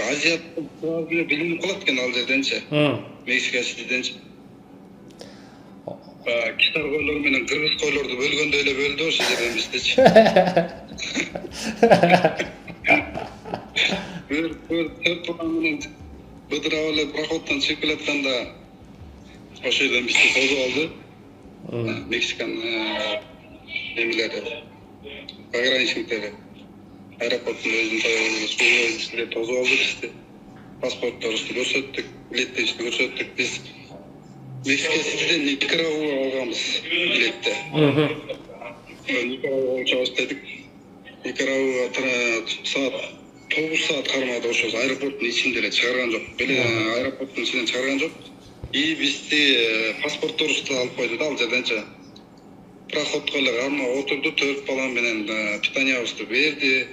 Азия билинип калат экен ал жерденчи. Мексика Ситиденчи. Китар койлор менен кыргыз койлорду бөлгөндөй эле бөлдү ошол жерден биздечи. Төрт балам менен быдырап эле проходдон чыгып келатканда ошол жерден бизди тосуп алды. Мексикан эмелери, пограничниктери. Аэропорттун өзүндө тосуп алды бизди. Паспортторубузду көрсөттүк, билеттерибизди көрсөттүк. Биз Мексика Ситиден Никарагуага алганбыз билетти. Никарагуага учабыз дедик. Никарагуага саат 9 саат кармады ошол аэропорттун ичинде эле чыгарган жок. Аэропорттун ичинен чыгарган жок. И бизди паспортторубузду алып койду да ал жерденчи. Проходко эле кармап отурду, 4 балам менен питаниябызды берди.